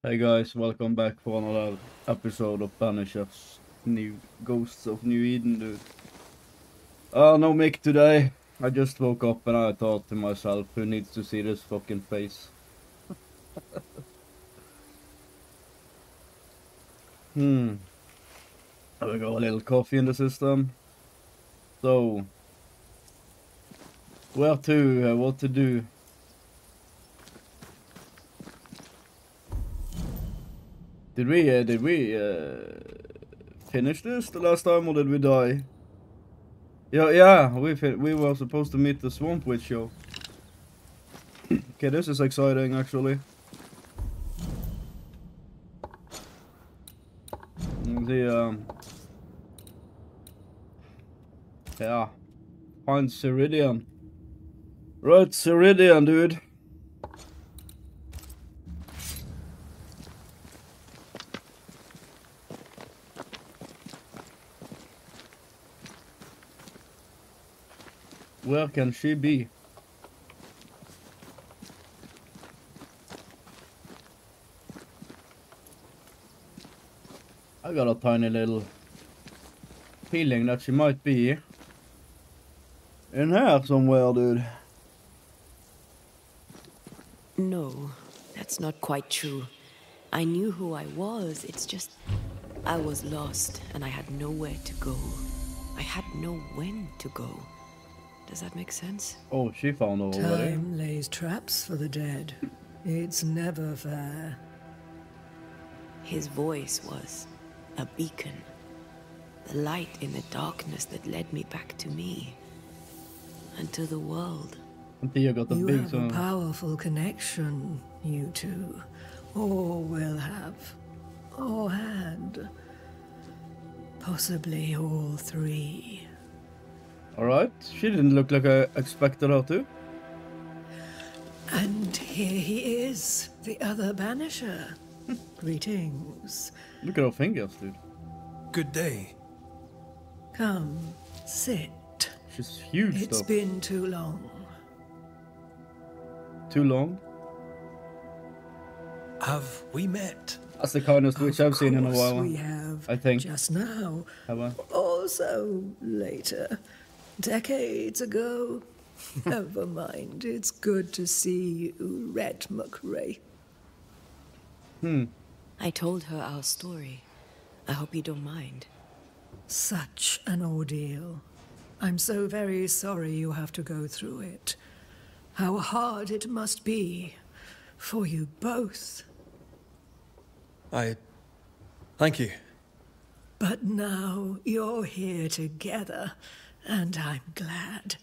Hey guys, welcome back for another episode of Banishers, New Ghosts of New Eden, dude. No Mick today. I just woke up and I thought to myself, who needs to see this fucking face? There we go, a little coffee in the system. So, where to, what to do? Did we finish this the last time or did we die? Yeah, we were supposed to meet the Swamp Witch show. Okay, this is exciting actually. Yeah, find Ceridian. Right, Ceridian, dude. Where can she be? I got a tiny little feeling that she might be in here somewhere, dude. No, that's not quite true. I knew who I was, it's just... I was lost, and I had nowhere to go. I had no when to go. Does that make sense? Oh, she found her already. Time lays traps for the dead. It's never fair. His voice was a beacon. The light in the darkness that led me back to me. And to the world. Until you got the You big have a powerful connection, you two. Or will have. Or had. Possibly all three. Alright, she didn't look like I expected her to. And here he is, the other banisher. Greetings. Look at her fingers, dude. Good day. Come, sit. She's huge, It's though. been too long. Too long? Have we met? That's the kindest witch I've seen in a Of while. course we have. I think. Just now. Have I? Also later. Decades ago. Never mind. It's good to see you, Red McRae. I told her our story. I hope you don't mind. Such an ordeal. I'm so very sorry you have to go through it. How hard it must be for you both. Thank you. But now you're here together, and I'm glad.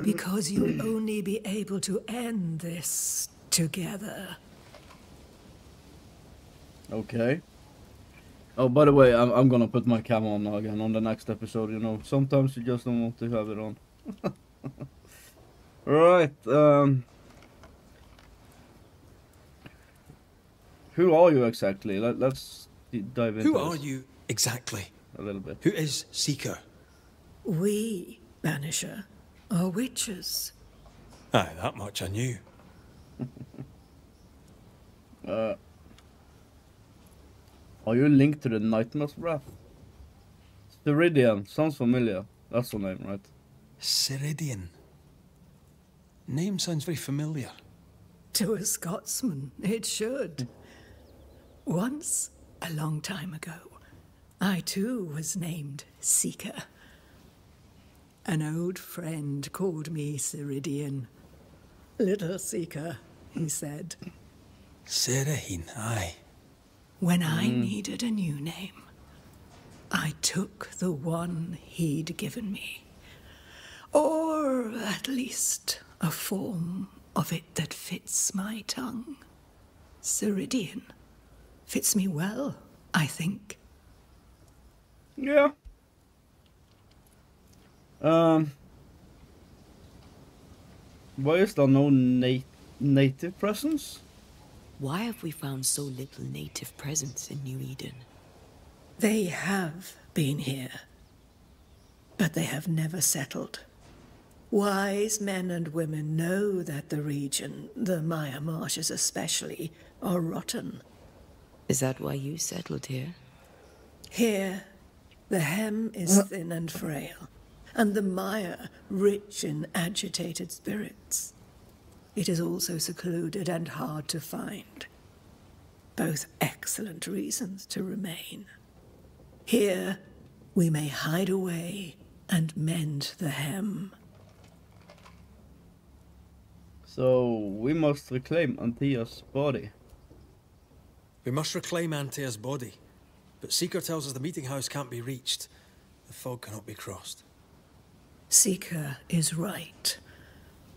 Because you'll only be able to end this together. Okay. Oh, by the way, I'm gonna put my camera on now again on the next episode, you know. Sometimes you just don't want to have it on. Right, who are you exactly? Let's dive into Who are this you exactly? a little bit. Who is Seeker? We, Banisher, are witches. Aye, that much I knew. Are you linked to the Nightmare's Wrath? Ceridian, sounds familiar. That's her name, right? Ceridian. Name sounds very familiar. To a Scotsman, it should. Once, a long time ago, I too was named Seeker. An old friend called me Ceridian. Little Seeker, he said. Ceridian, aye. When I needed a new name, I took the one he'd given me. Or at least a form of it that fits my tongue. Ceridian. Fits me well, I think. Yeah. Why is there no native presence? Why have we found so little native presence in New Eden? They have been here, but they have never settled. Wise men and women know that the region, the Maya Marshes especially, are rotten. Is that why you settled here? Here, the hem is thin and frail, and the mire rich in agitated spirits. It is also secluded and hard to find. Both excellent reasons to remain. Here, we may hide away and mend the hem. So we must reclaim Anthea's body. We must reclaim Antea's body, but Seeker tells us the meeting house can't be reached. The fog cannot be crossed. Seeker is right.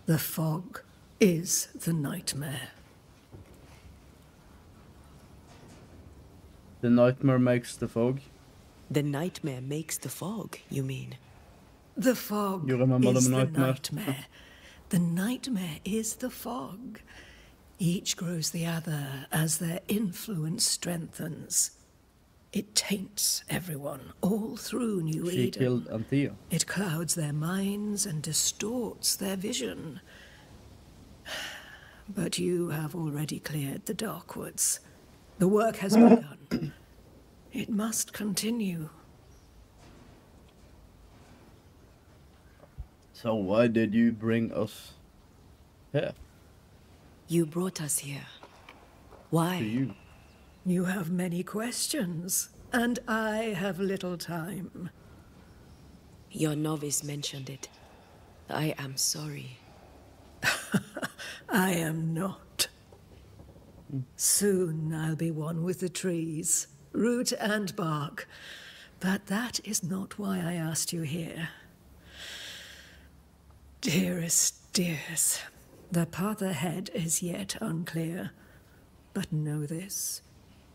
The fog is the nightmare. The nightmare makes the fog. The nightmare makes the fog, you mean? The fog You remember is the the nightmare? nightmare. The nightmare is the fog. Each grows the other as their influence strengthens. It taints everyone, all through New She Eden. killed Anthea. It clouds their minds and distorts their vision. But you have already cleared the Darkwoods. The work has begun. It must continue. So why did you bring us here? You brought us here. Why? To you? You have many questions, and I have little time. Your novice mentioned it. I am sorry. I am not. Soon I'll be one with the trees, root and bark. But that is not why I asked you here. Dearest dears, the path ahead is yet unclear. But know this.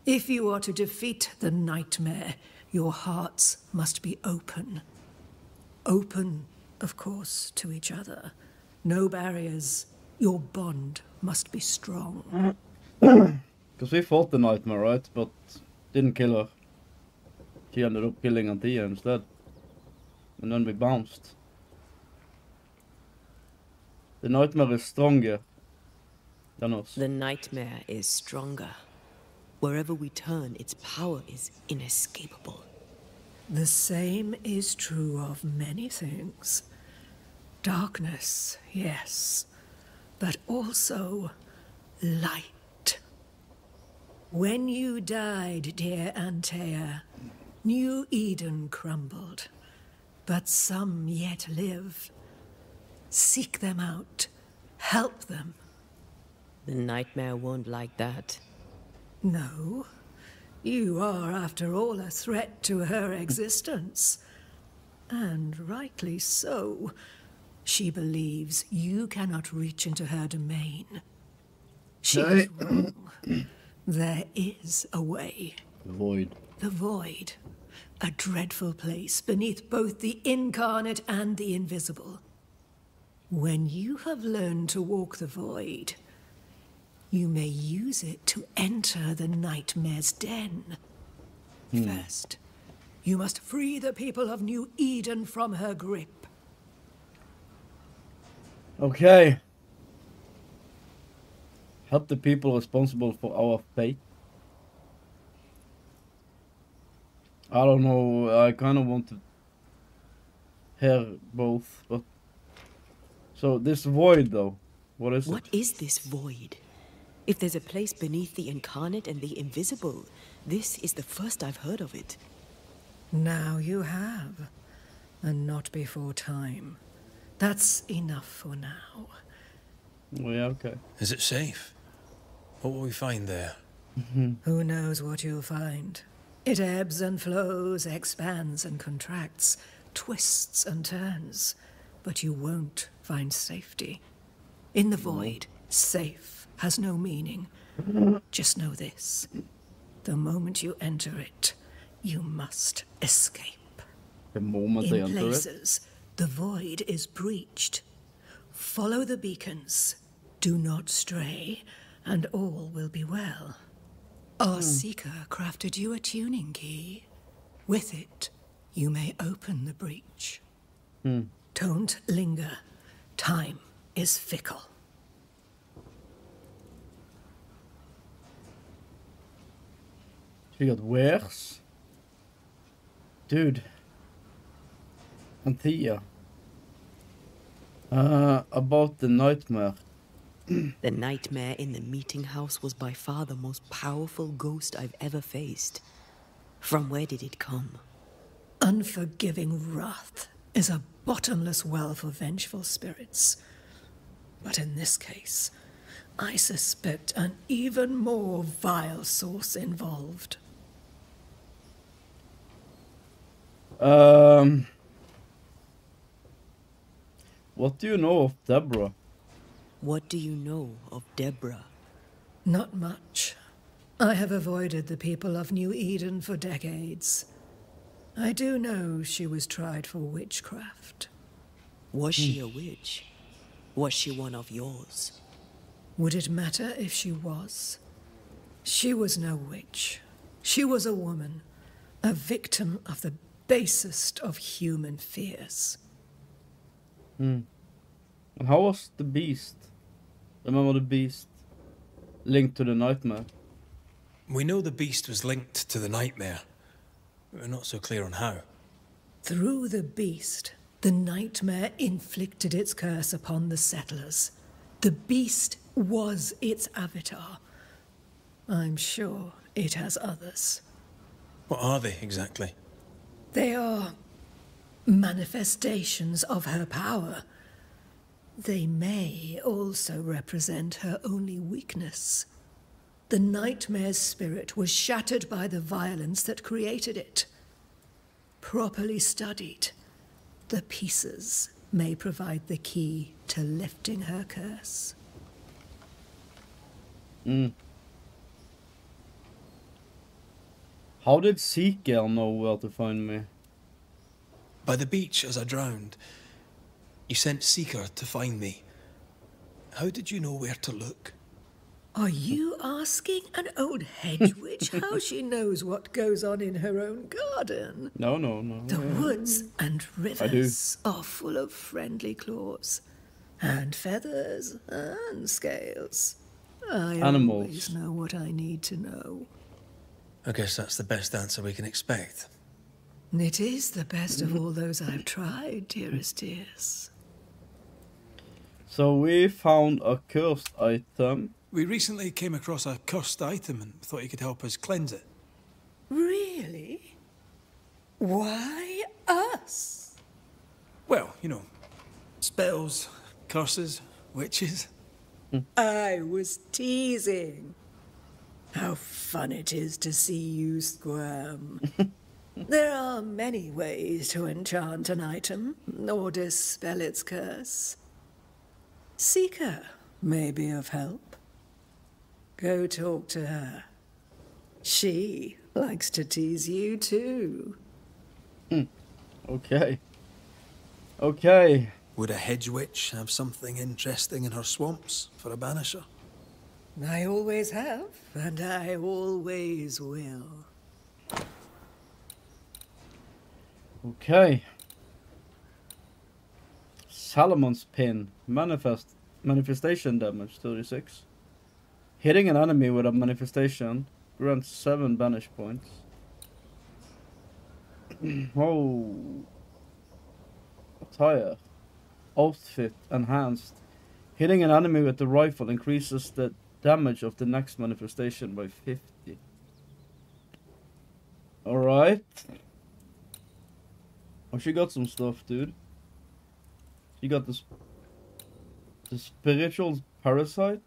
If you are to defeat the nightmare, your hearts must be open. Open, of course, to each other. No barriers. Your bond must be strong. Because we fought the nightmare, right? But didn't kill her. She ended up killing Anthea instead. And then we bounced. The nightmare is stronger than us. The nightmare is stronger. Wherever we turn, its power is inescapable. The same is true of many things. Darkness, yes, but also light. When you died, dear Antea, New Eden crumbled, but some yet live. Seek them out. Help them. The nightmare won't like that. No. You are, after all, a threat to her existence. And rightly so. She believes you cannot reach into her domain. She is wrong. There is a way. The void. The void. A dreadful place beneath both the incarnate and the invisible. When you have learned to walk the void, you may use it to enter the nightmare's den. First, you must free the people of New Eden from her grip. Okay. Help the people responsible for our fate. I don't know, I kind of want to hear both, but... So, this void, though, what is it? What is this void? If there's a place beneath the incarnate and the invisible, this is the first I've heard of it. Now you have, and not before time. That's enough for now. Oh, yeah, okay. Is it safe? What will we find there? Who knows what you'll find? It ebbs and flows, expands and contracts, twists and turns. But you won't find safety. In the void, safe has no meaning. Just know this. The moment you enter it, you must escape. The moment they In enter it? places, the void is breached. Follow the beacons. Do not stray, and all will be well. Our seeker crafted you a tuning key. With it, you may open the breach. Don't linger. Time is fickle. She got wares. Dude. Anthea. About the nightmare. The nightmare in the meeting house was by far the most powerful ghost I've ever faced. From where did it come? Unforgiving wrath is a bottomless well for vengeful spirits. But in this case, I suspect an even more vile source involved. What do you know of Deborah? What do you know of Deborah? Not much. I have avoided the people of New Eden for decades. I do know she was tried for witchcraft. Was she a witch? Was she one of yours? Would it matter if she was? She was no witch. She was a woman, a victim of the basest of human fears. And how was the beast? Remember the beast linked to the nightmare? We know the beast was linked to the nightmare. We're not so clear on how. Through the beast, the nightmare inflicted its curse upon the settlers. The beast was its avatar. I'm sure it has others. What are they exactly? They are manifestations of her power. They may also represent her only weakness. The nightmare's spirit was shattered by the violence that created it. Properly studied, the pieces may provide the key to lifting her curse. How did Seeker know where to find me? By the beach as I drowned. You sent Seeker to find me. How did you know where to look? Are you asking an old hedge witch how she knows what goes on in her own garden? No. The woods and rivers are full of friendly claws, and feathers and scales. I Animals. always know what I need to know. I guess that's the best answer we can expect. It is the best of all those I've tried, dearest dears. So we found a cursed item. We recently came across a cursed item and thought you could help us cleanse it. Really? Why us? Well, you know, spells, curses, witches. I was teasing. How fun it is to see you squirm. There are many ways to enchant an item or dispel its curse. Seeker may be of help. Go talk to her. She likes to tease you too. Okay. Would a hedge witch have something interesting in her swamps for a banisher? I always have, and I always will. Okay. Salomon's Pin. Manifestation damage 36. Hitting an enemy with a manifestation grants 7 banish points. Oh. Attire. Outfit enhanced. Hitting an enemy with the rifle increases the damage of the next manifestation by 50. Alright. Oh, she got some stuff, dude. She got this. The spiritual parasite.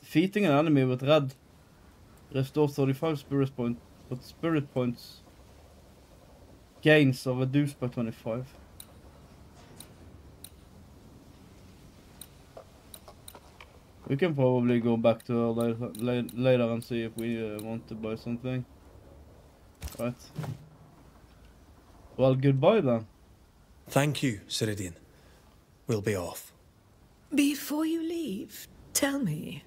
Defeating an enemy with red restores 35 spirit points, but spirit points gains are reduced by 25. We can probably go back to her later and see if we want to buy something. Right. Well, goodbye then. Thank you, Ceridian. We'll be off. Before you leave, tell me,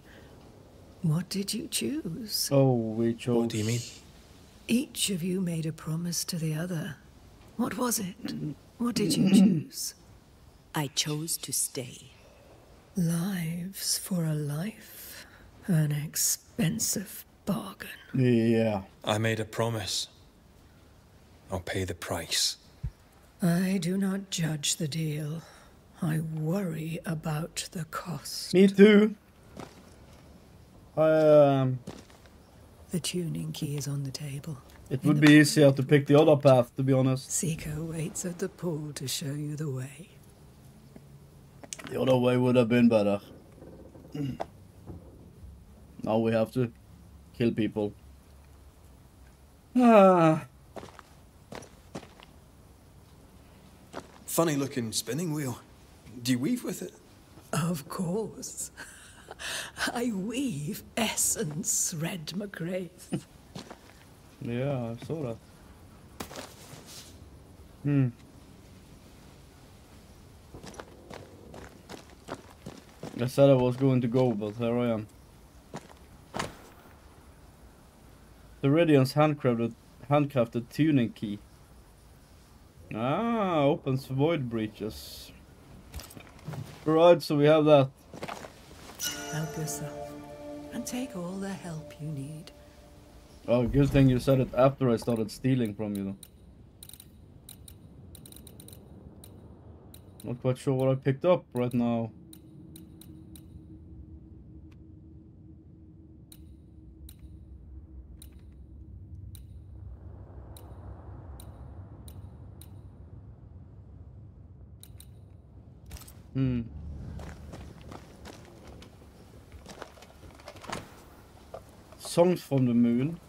what did you choose? Oh, we chose... What do you mean? Each of you made a promise to the other. What was it? What did you choose? I chose to stay. Lives for a life. An expensive bargain. Yeah. I made a promise. I'll pay the price. I do not judge the deal. I worry about the cost. Me too. The tuning key is on the table. It would be easier to pick the other path, to be honest. Seeker waits at the pool to show you the way. The other way would have been better. Now we have to kill people. Funny looking spinning wheel. Do you weave with it? Of course. I weave essence, Red McGrath. Yeah, I saw that. I said I was going to go, but here I am. The Radiant's handcrafted tuning key. Ah, opens void breaches. Right, so we have that. Help yourself, and take all the help you need. Oh, good thing you said it after I started stealing from you, though. Not quite sure what I picked up right now. Songs from the Moon.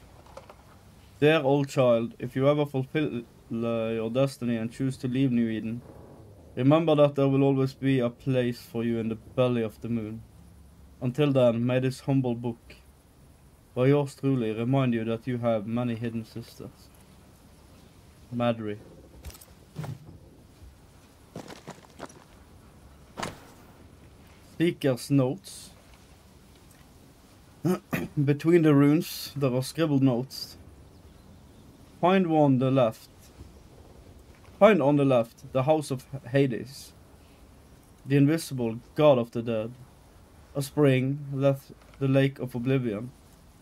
Dear old child, if you ever fulfill your destiny and choose to leave New Eden, remember that there will always be a place for you in the belly of the moon. Until then, may this humble book, by yours truly, remind you that you have many hidden sisters. Madry. Seeker's notes. Between the runes, there are scribbled notes. Find on the left, the house of Hades, the invisible god of the dead, a spring, the lake of oblivion,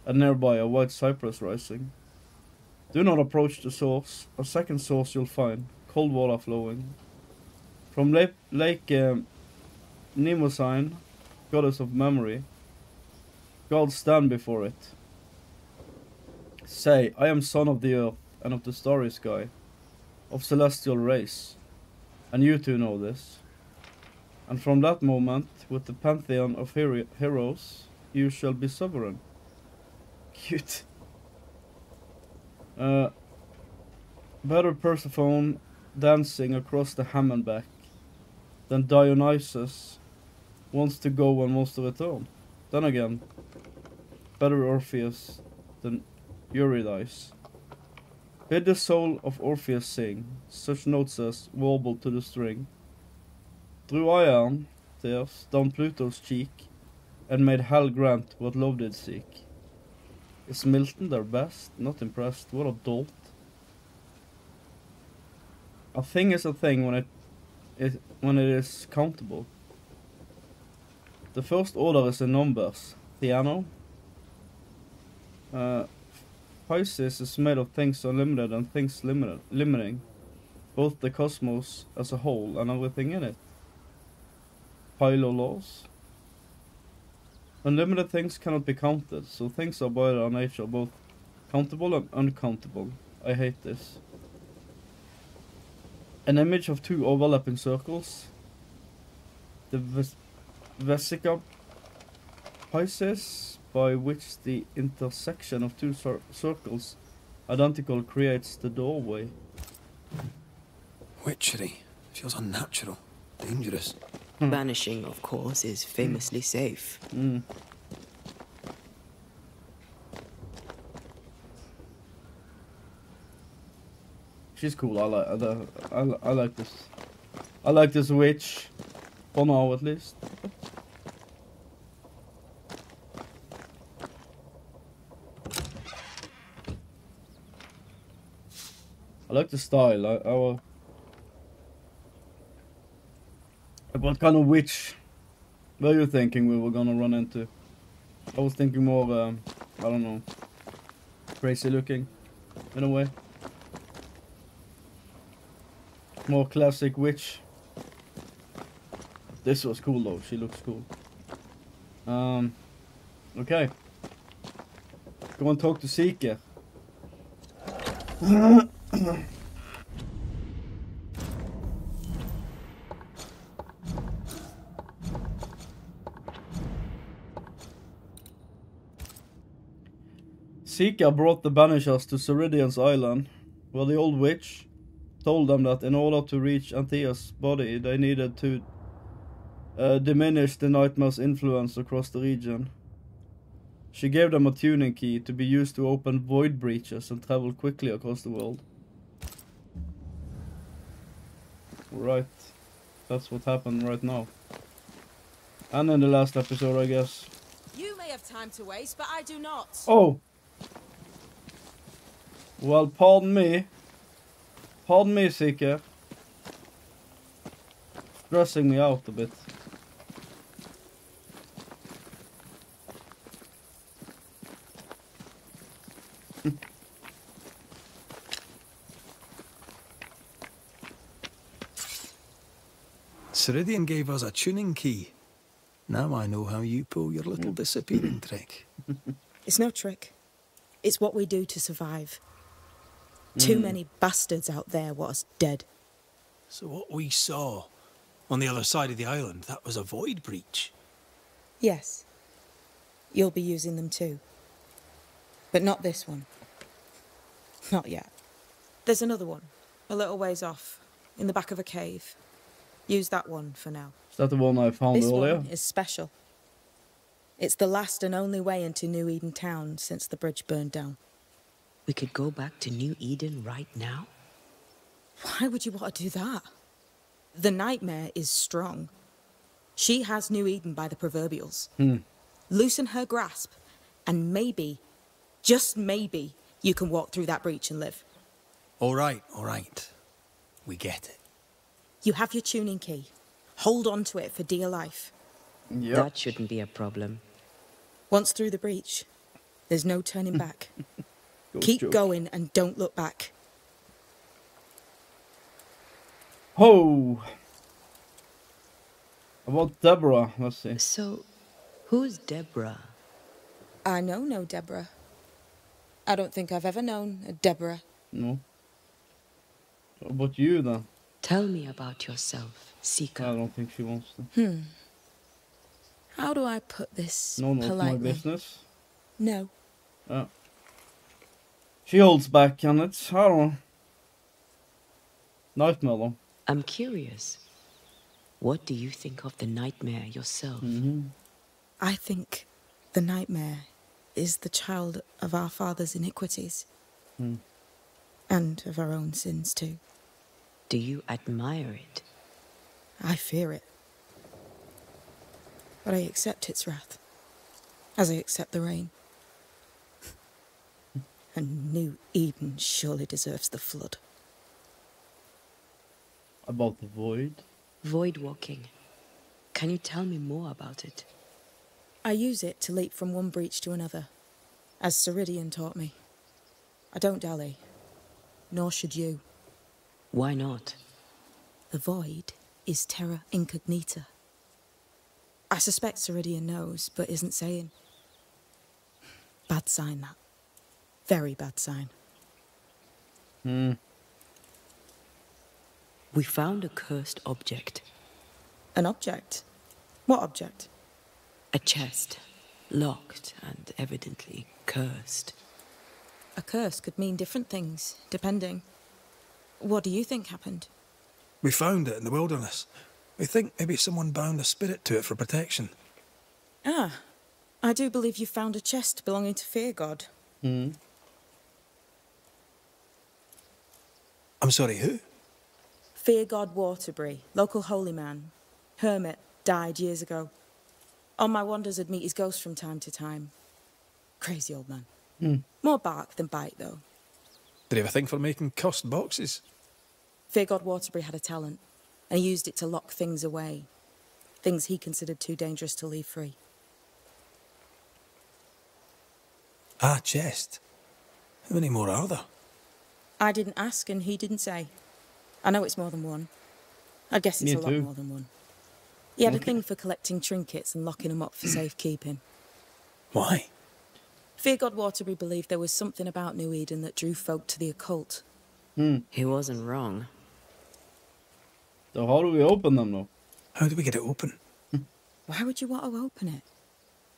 and nearby a white cypress rising. Do not approach the source. A second source you'll find, cold water flowing. From Lake Mnemosyne, goddess of memory, gods stand before it. Say, I am son of the earth and of the starry sky, of celestial race, and you two know this. And from that moment, with the pantheon of heroes, you shall be sovereign. Cute. Better Persephone dancing across the ham and back than Dionysus wants to go and wants to return. Then again, better Orpheus than Eurydice. Bid the soul of Orpheus sing, such notes as warble to the string. Drew iron tears down Pluto's cheek, and made hell grant what love did seek. Is Milton their best? Not impressed. What a dolt. A thing is a thing when it is countable. The first order is in numbers. Theano. Pisces is made of things unlimited and things limiting, both the cosmos as a whole and everything in it. Pilo laws. Unlimited things cannot be counted, so things are by their nature both countable and uncountable. I hate this. An image of two overlapping circles. The vesica Pisces, by which the intersection of two circles identical creates the doorway. Witchery. Feels unnatural. Dangerous. Banishing, of course, is famously safe. She's cool. I like this. I like this witch. For now, at least. I like the style. What kind of witch were you thinking we were gonna run into? I was thinking more of, I don't know, crazy looking, in a way. More classic witch. This was cool though, she looks cool. Okay. Go and talk to Seeker. Seeker brought the Banishers to Ceridian's island, where the old witch told them that in order to reach Anthea's body, they needed to diminish the nightmare's influence across the region. She gave them a tuning key to be used to open void breaches and travel quickly across the world. Right, that's what happened right now. And in the last episode, I guess. You may have time to waste, but I do not. Oh! Well, pardon me. Pardon me, Seeker. Stressing me out a bit. Ceridian gave us a tuning key. Now I know how you pull your little disappearing trick. It's no trick. It's what we do to survive. Too many bastards out there want us dead. So what we saw on the other side of the island, that was a void breach? Yes. You'll be using them too. But not this one. Not yet. There's another one, a little ways off, in the back of a cave. Use that one for now. Is that the one I found This earlier? one is special. It's the last and only way into New Eden town since the bridge burned down. We could go back to New Eden right now? Why would you want to do that? The nightmare is strong. She has New Eden by the proverbials. Loosen her grasp, and maybe, just maybe, you can walk through that breach and live. All right. We get it. You have your tuning key. Hold on to it for dear life. Yep. That shouldn't be a problem. Once through the breach, there's no turning back. Good Keep joke. going and don't look back. Oh! About Deborah, let's see. So, who's Deborah? I know no Deborah. I don't think I've ever known a Deborah. No. What about you then? Tell me about yourself, I Seeker. don't think she wants to. How do I put this No, not my politely? business. No. She holds back and it's, I don't know. Nightmare though. I'm curious. What do you think of the nightmare yourself? I think the nightmare is the child of our father's iniquities. And of our own sins too. Do you admire it? I fear it. But I accept its wrath. As I accept the rain. And New Eden surely deserves the flood. About the void? Void walking. Can you tell me more about it? I use it to leap from one breach to another, as Ceridian taught me. I don't dally, nor should you. Why not? The void is terra incognita. I suspect Ceridian knows, but isn't saying. Bad sign, that. Very bad sign. We found a cursed object. An object? What object? A chest. Locked and evidently cursed. A curse could mean different things, depending. What do you think happened? We found it in the wilderness. We think maybe someone bound a spirit to it for protection. Ah, I do believe you found a chest belonging to Fear God. I'm sorry, who? Fear God Waterbury, local holy man. Hermit, died years ago. On my wanders I'd meet his ghost from time to time. Crazy old man. More bark than bite, though. Did he have a thing for making cursed boxes? Fear God Waterbury had a talent, and he used it to lock things away. Things he considered too dangerous to leave free. Ah, chest. How many more are there? I didn't ask and he didn't say. I know it's more than one. I guess it's Me a lot too. more than one. He had a Okay. thing for collecting trinkets and locking them up for safekeeping. Why? Fear God Waterbury believed there was something about New Eden that drew folk to the occult. He wasn't wrong. So how do we open them now? How do we get it open? Why would you want to open it?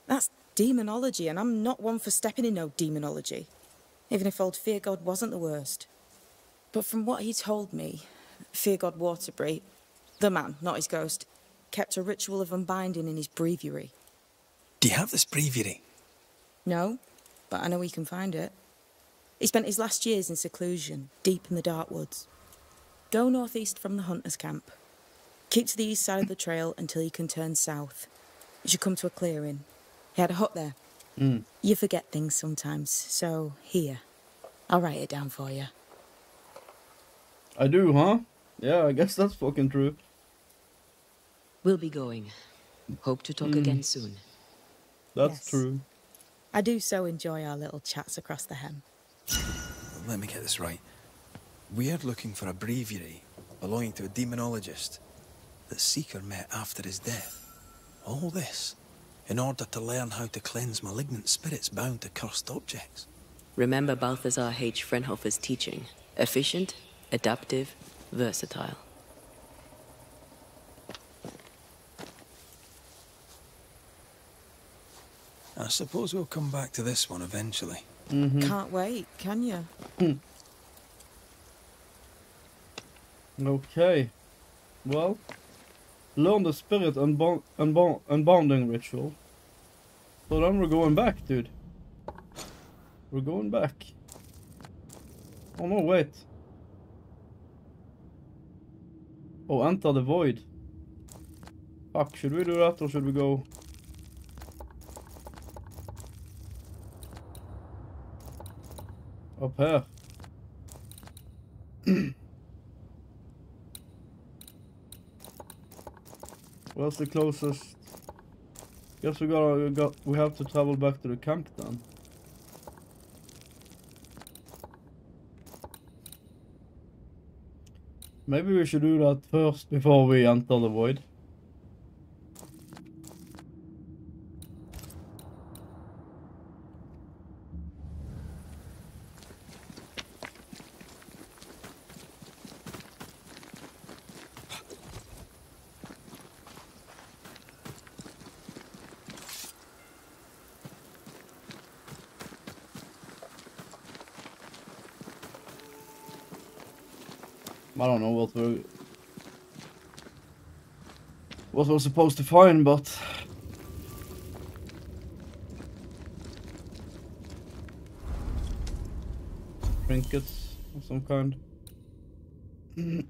That's demonology, and I'm not one for stepping in no demonology. Even if old Fear God wasn't the worst. But from what he told me, Fear God Waterbury, the man, not his ghost, kept a ritual of unbinding in his breviary. Do you have this breviary? No, but I know he can find it. He spent his last years in seclusion, deep in the dark woods. Go northeast from the hunter's camp. Keep to the east side of the trail until you can turn south. You should come to a clearing. He had a hut there. You forget things sometimes, so here. I'll write it down for you. I do, huh? Yeah, I guess that's fucking true. We'll be going. Hope to talk again soon. That's Yes. true. I do so enjoy our little chats across the hem. Let me get this right. We're looking for a breviary belonging to a demonologist that Seeker met after his death. All this in order to learn how to cleanse malignant spirits bound to cursed objects. Remember Balthazar H. Frenhofer's teaching. Efficient, adaptive, versatile. I suppose we'll come back to this one eventually. Can't wait, can you? Okay. Well, learn the spirit unbounding ritual. So then we're going back, dude. We're going back. Oh no, wait. Oh, enter the void. Fuck, should we do that or should we go? Up here. Where's the closest? Guess we have to travel back to the camp then. Maybe we should do that first before we enter the void. I don't know what we're supposed to find, but trinkets of some kind. We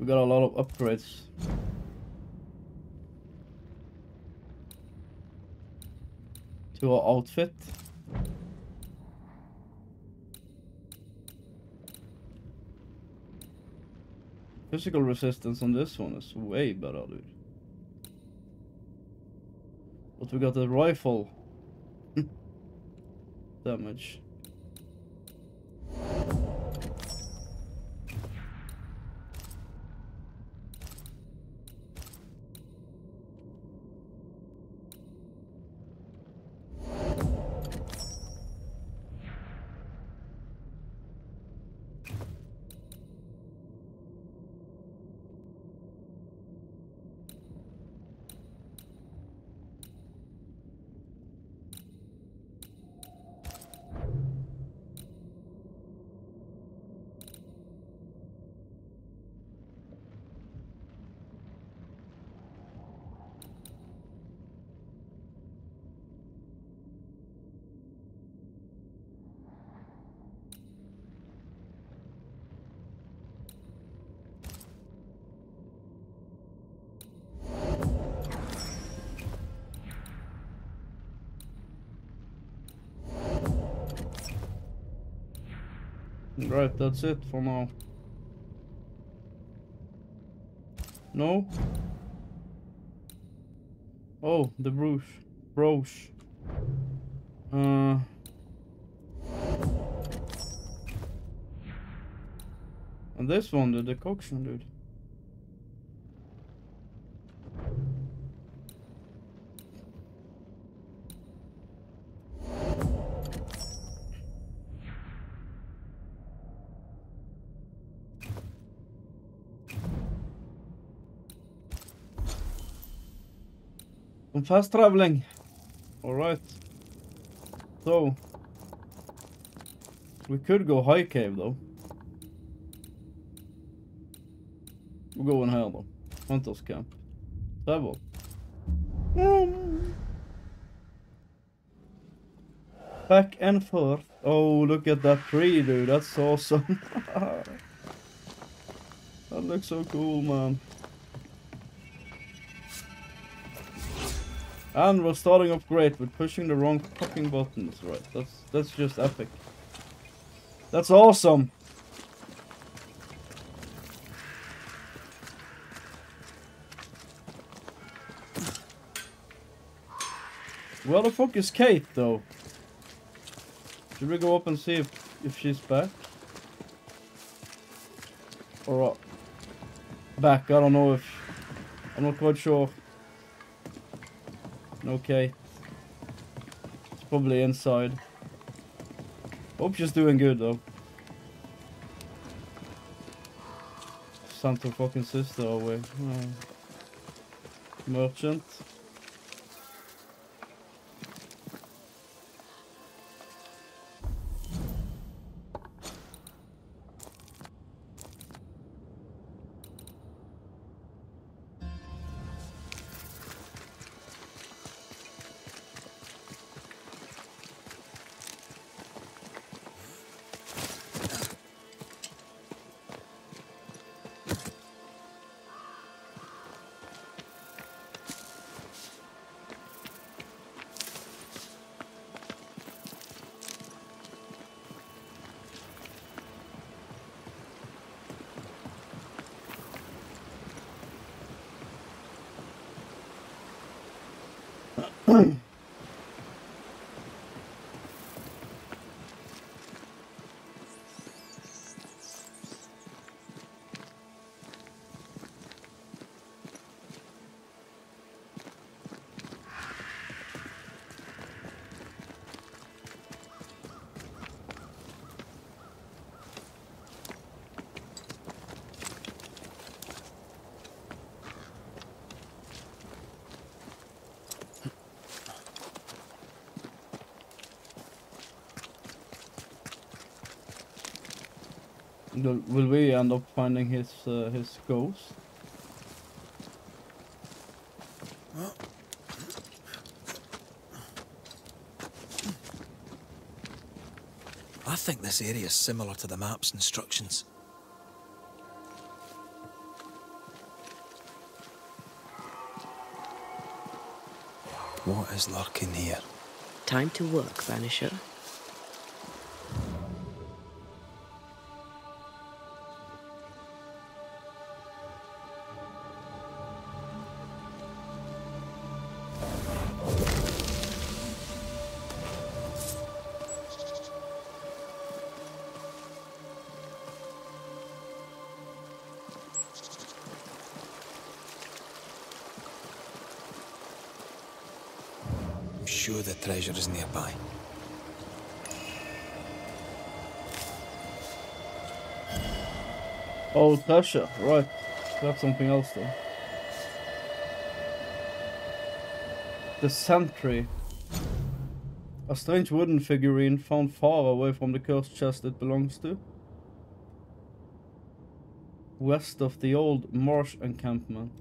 got a lot of upgrades. To our outfit. Physical resistance on this one is way better, dude. But we got the rifle damage. Right, that's it for now. No? Oh, the bruise. Brooch. And this one, the decoction, dude. Some fast traveling. Alright. So we could go high cave though. We're going here though. Hunters camp. Travel. Back and forth. Oh, look at that tree, dude. That's awesome. That looks so cool, man. And we're starting off great with pushing the wrong fucking buttons. Right, that's just epic. That's awesome. Where the fuck is Kate, though? Should we go up and see if she's back? Or back? I don't know if... I'm not quite sure. Okay. It's probably inside. Hope she's doing good, though. Sent her fucking sister away. Oh. Merchant. Will we end up finding his ghost? I think this area is similar to the map's instructions. What is lurking here? Time to work, Vanisher. I'm sure the treasure is nearby. Oh, treasure, right. That's something else though. The sentry. A strange wooden figurine found far away from the cursed chest it belongs to. West of the old marsh encampment.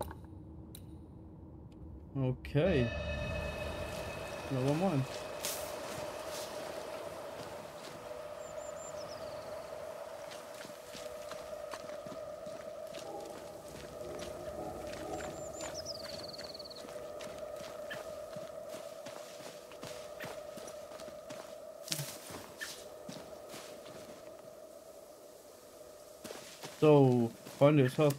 Okay. Never mind. So, find his hut.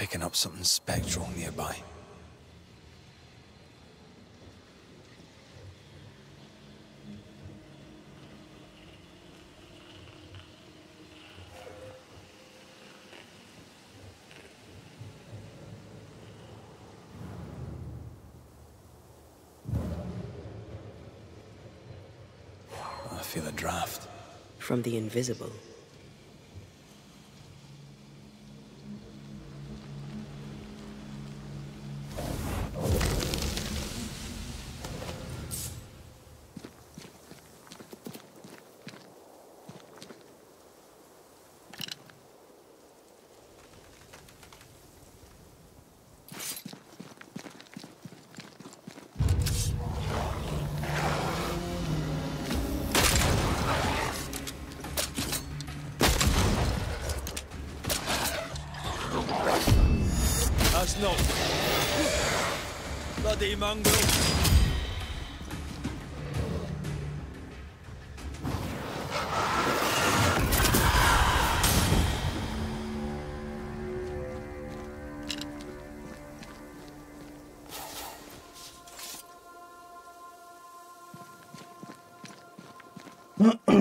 picking up something spectral nearby. I feel a draft. From the invisible. That's not... Bloody mongrel.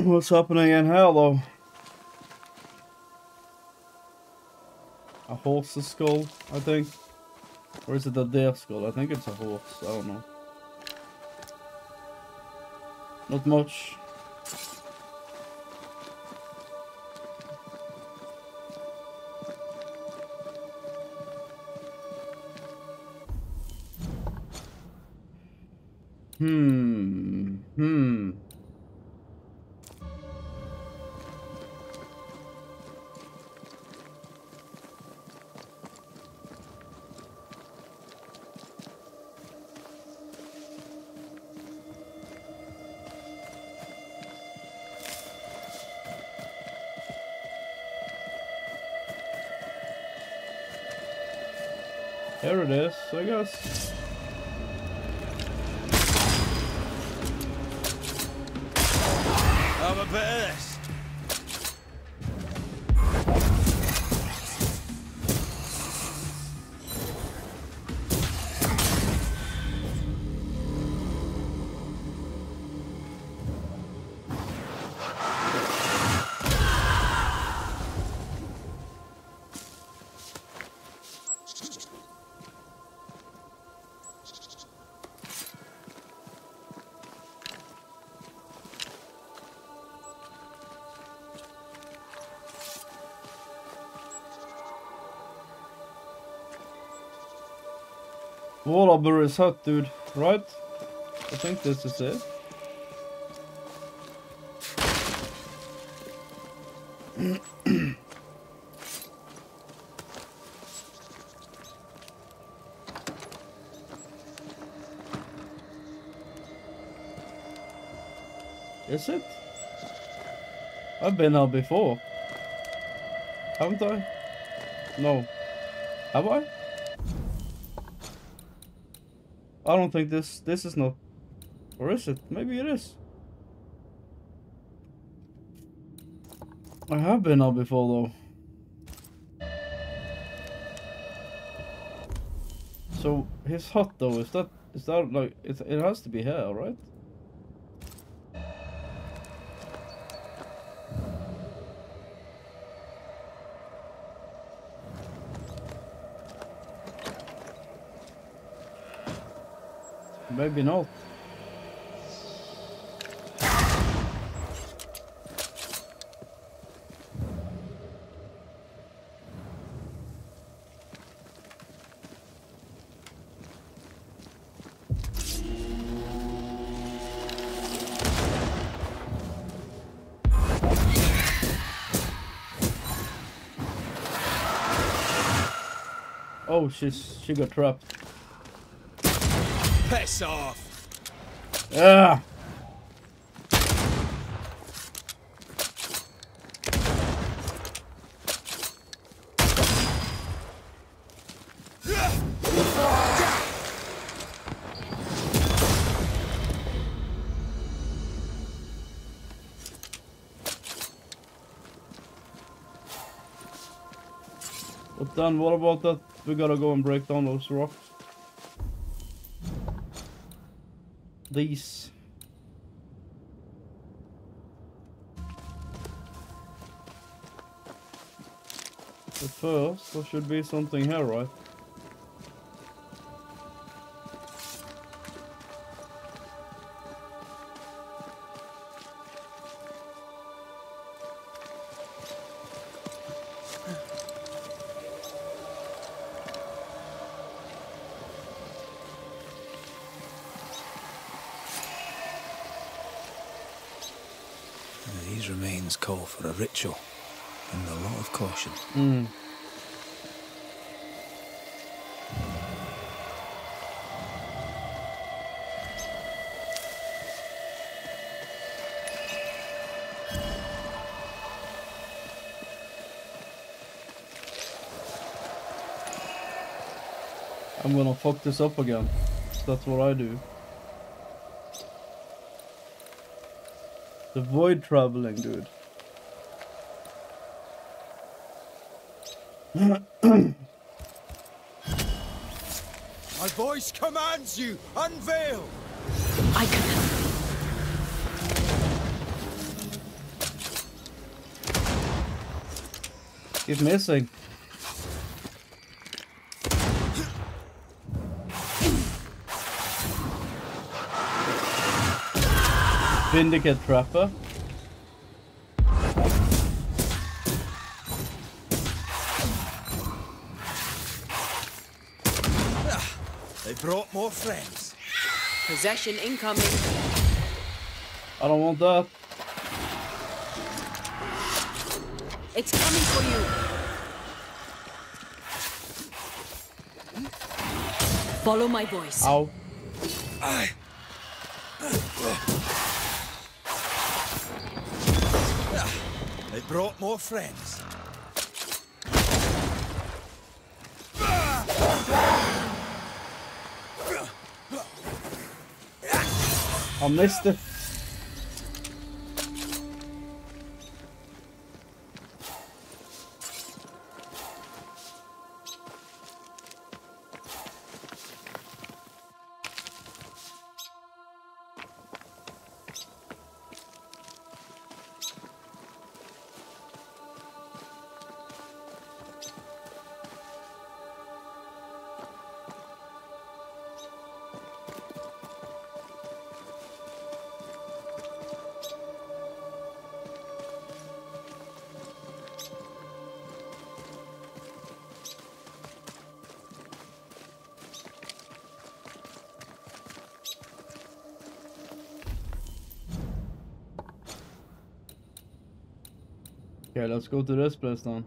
What's happening in here, though? A horse's skull, I think. Or is it a deer skull? I think it's a horse. I don't know. Not much. Here it is, I guess. Have a bit of this. Wallaberry's hut, dude, right? I think this is it. Is it? I've been here before. Haven't I? No. Have I? I don't think this is not. Or is it? Maybe it is. I have been here before though. So his hut though, is that like it has to be here, right? Maybe not. Oh, she got trapped. Piss off. Ah. But then what about that we gotta go and break down those rocks. These. But first, there should be something here, right? These remains call for a ritual and a lot of caution. I'm gonna fuck this up again. That's what I do. The void traveling, dude. My voice commands you! Unveil! I can help. Keep missing. Vindicate Trapper. They brought more friends. Possession incoming. I don't want that. It's coming for you. Follow my voice. Ow. They brought more friends. I missed it. Okay, let's go to this place then.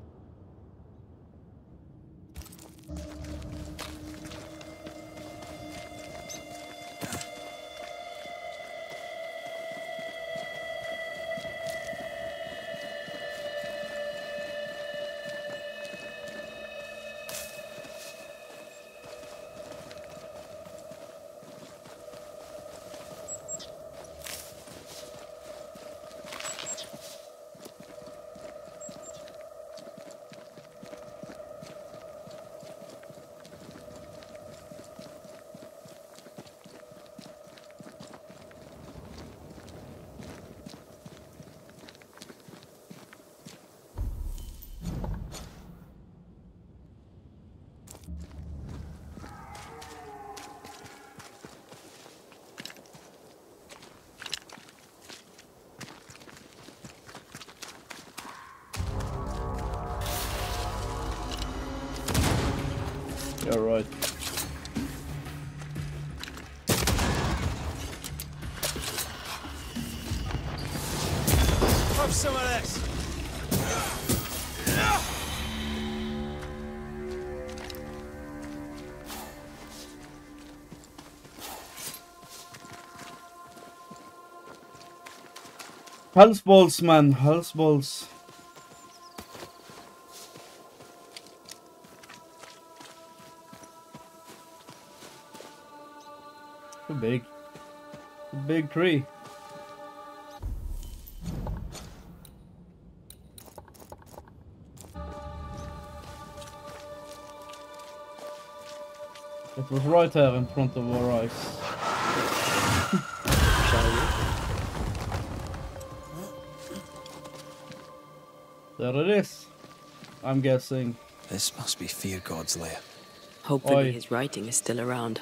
Yeah, right. Have some of this. Hellsballs, man. Hellsballs. Too big. A big tree. It was right there in front of our eyes. Shall we? There it is. I'm guessing. This must be Fear God's lair. Hopefully Oi. his writing is still around.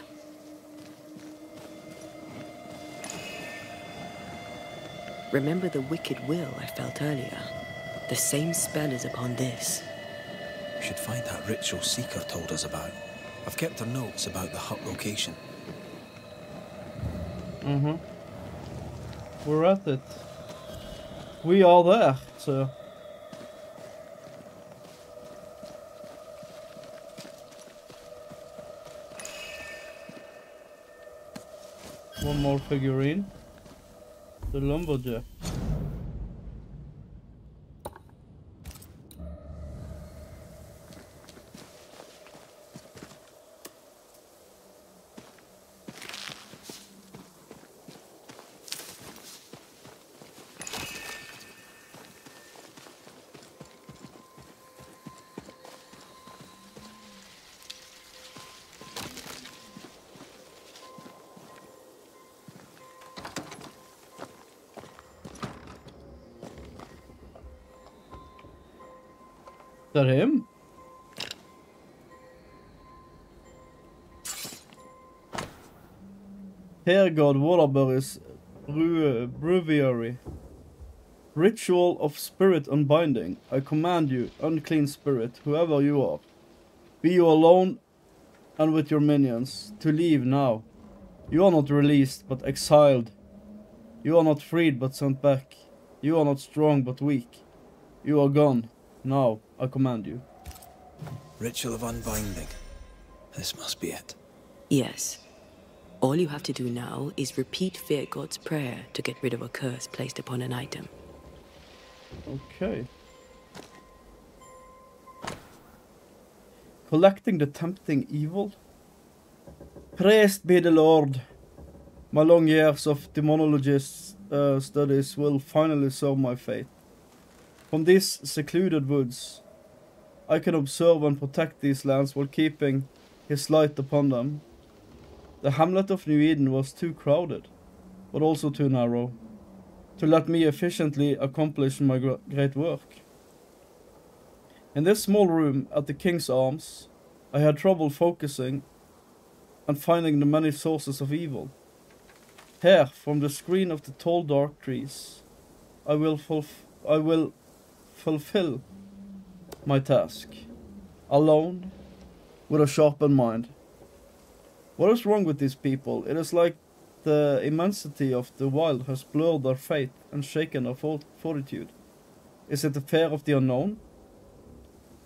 Remember the wicked will I felt earlier? The same spell is upon this. We should find that ritual Seeker told us about. I've kept her notes about the hut location. Mm-hmm. We're at it. We are there, so... One more figurine. The lumberjack. Is that him? Here, God, Waterbury's breviary. Ritual of spirit unbinding. I command you, unclean spirit, whoever you are, be you alone and with your minions, to leave now. You are not released, but exiled. You are not freed, but sent back. You are not strong, but weak. You are gone. Now, I command you. Ritual of unbinding. This must be it. Yes. All you have to do now is repeat Fear God's prayer to get rid of a curse placed upon an item. Okay. Collecting the tempting evil. Praised be the Lord. My long years of demonologist studies will finally serve my fate. From these secluded woods, I can observe and protect these lands while keeping his light upon them. The hamlet of New Eden was too crowded, but also too narrow, to let me efficiently accomplish my great work. In this small room at the King's Arms, I had trouble focusing and finding the many sources of evil. Here, from the screen of the tall dark trees, I will fulfill my task, alone, with a sharpened mind. What is wrong with these people? It is like the immensity of the wild has blurred their faith and shaken their fortitude. Is it the fear of the unknown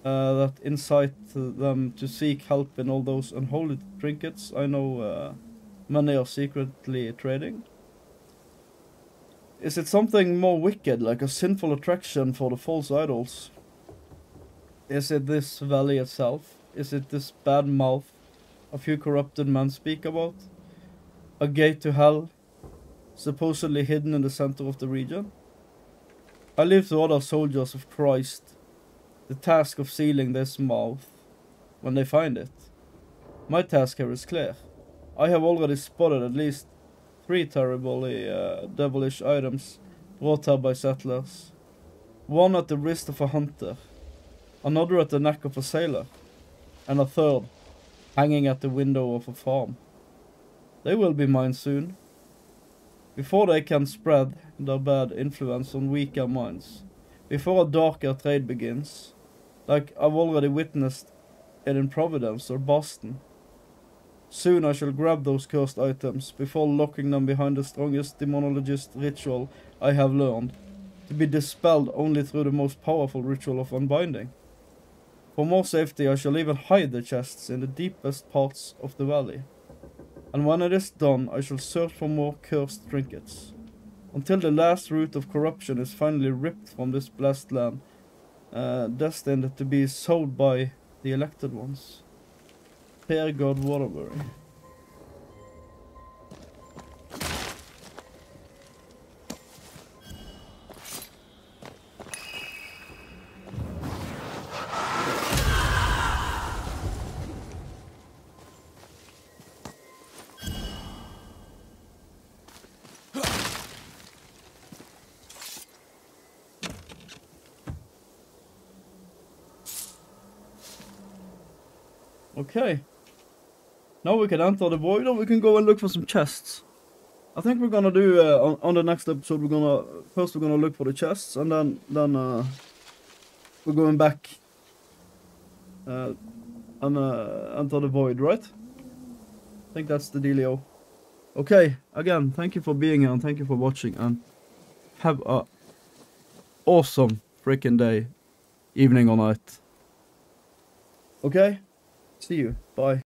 that incite them to seek help in all those unholy trinkets I know many are secretly trading? Is it something more wicked, like a sinful attraction for the false idols? Is it this valley itself? Is it this bad mouth a few corrupted men speak about? A gate to hell, supposedly hidden in the center of the region? I leave to other soldiers of Christ the task of sealing this mouth when they find it. My task here is clear. I have already spotted at least 3 terribly devilish items brought here by settlers. One at the wrist of a hunter, another at the neck of a sailor, and a third hanging at the window of a farm. They will be mine soon, before they can spread their bad influence on weaker minds, before a darker trade begins, like I've already witnessed it in Providence or Boston. Soon I shall grab those cursed items, before locking them behind the strongest demonologist ritual I have learned, to be dispelled only through the most powerful ritual of unbinding. For more safety I shall even hide the chests in the deepest parts of the valley. And when it is done, I shall search for more cursed trinkets, until the last root of corruption is finally ripped from this blessed land, destined to be sold by the elected ones. Fair God Waterbury. Okay. Now we can enter the void, or we can go and look for some chests. I think we're gonna do on the next episode. We're gonna look for the chests, and then we're going back and enter the void, right? I think that's the dealio. Okay. Again, thank you for being here and thank you for watching, and have a awesome freaking day, evening or night. Okay. See you. Bye.